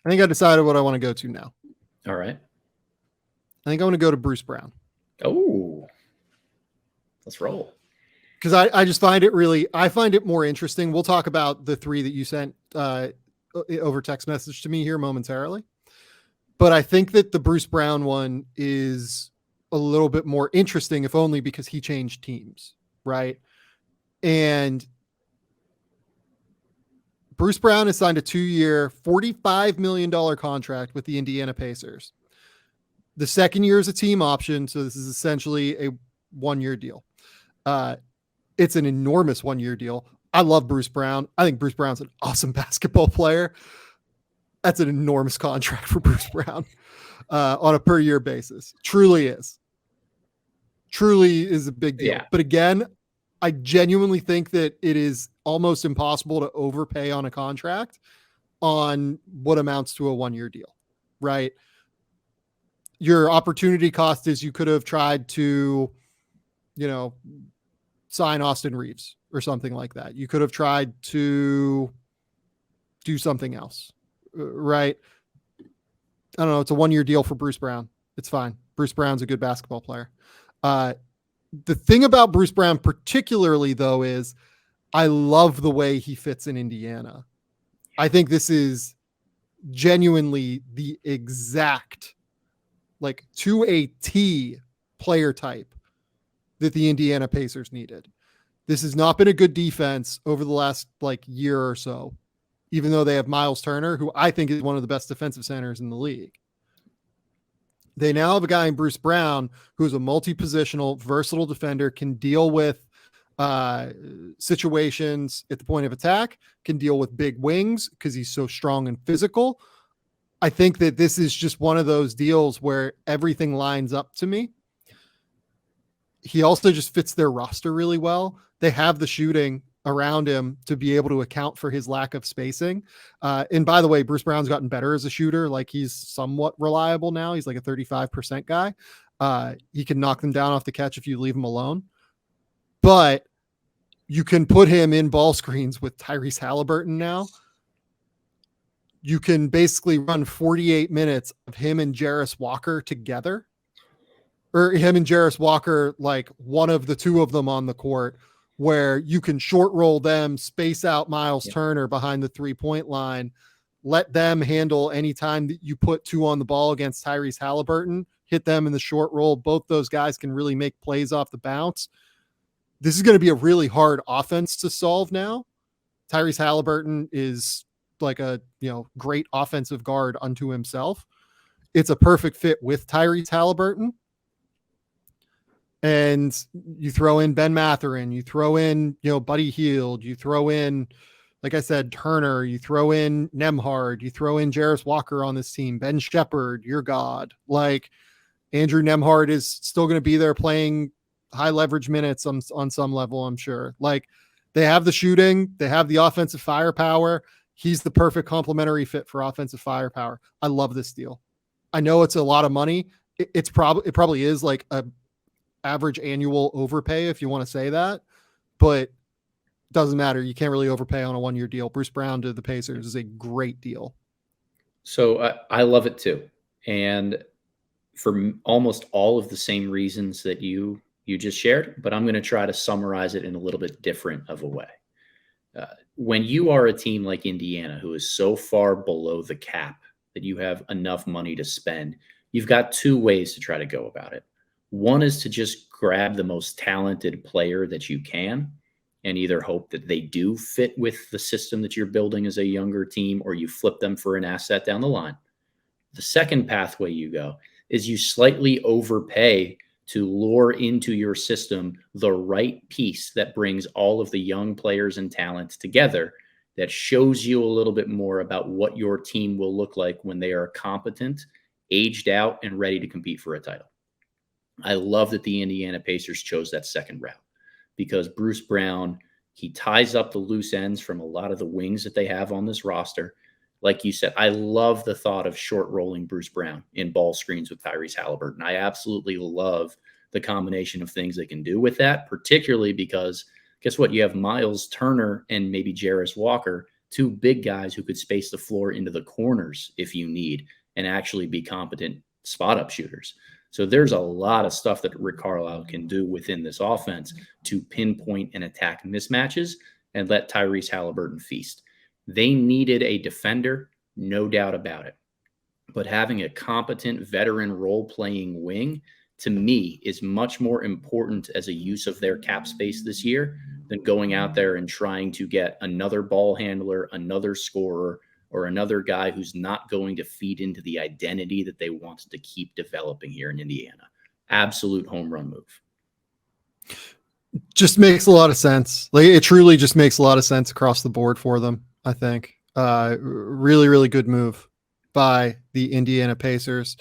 I think I decided what I want to go to now. All right. I think I want to go to Bruce Brown. Oh, let's roll. Because I just find it more interesting. We'll talk about the three that you sent over text message to me here momentarily. But I think that the Bruce Brown one is a little bit more interesting, if only because he changed teams, right? And Bruce Brown has signed a 2-year, $45 million contract with the Indiana Pacers. The second year is a team option, so this is essentially a 1-year deal. It's an enormous 1-year deal. I love Bruce Brown. I think Bruce Brown's an awesome basketball player. That's an enormous contract for Bruce Brown on a per year basis. Truly is a big deal. Yeah. But again, I genuinely think that it is almost impossible to overpay on a contract on what amounts to a 1-year deal, right? Your opportunity cost is you could have tried to, sign Austin Reeves or something like that. You could have tried to do something else, right? I don't know. It's a 1-year deal for Bruce Brown. It's fine. Bruce Brown's a good basketball player. The thing about Bruce Brown particularly, though, is I love the way he fits in Indiana. I think this is genuinely the exact, to a T player type that the Indiana Pacers needed. This has not been a good defense over the last year or so, even though they have Miles Turner, who I think is one of the best defensive centers in the league. They now have a guy in Bruce Brown who's a multi-positional, versatile defender, can deal with situations at the point of attack, can deal with big wings because he's so strong and physical. I think that this is just one of those deals where everything lines up to me. He also just fits their roster really well. They have the shooting around him to be able to account for his lack of spacing. And by the way, Bruce Brown's gotten better as a shooter. He's somewhat reliable now. He's a 35% guy. He can knock them down off the catch if you leave him alone. But you can put him in ball screens with Tyrese Halliburton now. You can basically run 48 minutes of him and Jarris Walker together. Or him and Jarris Walker, one of the two of them on the court, where you can short roll them, space out Miles Turner behind the 3-point line, let them handle any time that you put two on the ball against Tyrese Halliburton, hit them in the short roll. Both those guys can really make plays off the bounce. This is going to be a really hard offense to solve now. Tyrese Halliburton is a great offensive guard unto himself. It's a perfect fit with Tyrese Halliburton. And you throw in Ben Mathurin, you throw in, Buddy Hield, you throw in, like I said, Turner, you throw in Nembhard, you throw in Jarris Walker on this team, Ben Shepherd, your God. Andrew Nembhard is still going to be there playing high leverage minutes on some level, I'm sure. They have the shooting, they have the offensive firepower. He's the perfect complementary fit for offensive firepower. I love this deal. I know it's a lot of money. It probably is a average annual overpay, if you want to say that, but doesn't matter. You can't really overpay on a 1-year deal. Bruce Brown to the Pacers is a great deal. So I love it too. And for almost all of the same reasons that you just shared, but I'm going to try to summarize it in a little bit different of a way. When you are a team like Indiana, who is so far below the cap that you have enough money to spend, you've got two ways to try to go about it. One is to just grab the most talented player that you can and either hope that they do fit with the system that you're building as a younger team, or you flip them for an asset down the line. The second pathway you go is you slightly overpay to lure into your system the right piece that brings all of the young players and talents together, that shows you a little bit more about what your team will look like when they are competent, aged out, and ready to compete for a title. I love that the Indiana Pacers chose that second route, because Bruce Brown, he ties up the loose ends from a lot of the wings that they have on this roster. Like you said, I love the thought of short rolling Bruce Brown in ball screens with Tyrese Halliburton. I absolutely love the combination of things they can do with that, particularly because guess what? You have Miles Turner and maybe Jarris Walker, two big guys who could space the floor into the corners if you need and actually be competent spot up shooters. So there's a lot of stuff that Rick Carlisle can do within this offense to pinpoint and attack mismatches and let Tyrese Halliburton feast. They needed a defender, no doubt about it. But having a competent veteran role-playing wing, to me, is much more important as a use of their cap space this year than going out there and trying to get another ball handler, another scorer, or another guy who's not going to feed into the identity that they want to keep developing here in Indiana. Absolute home run move. Just makes a lot of sense. Like, it truly just makes a lot of sense across the board for them, I think. Really, really good move by the Indiana Pacers.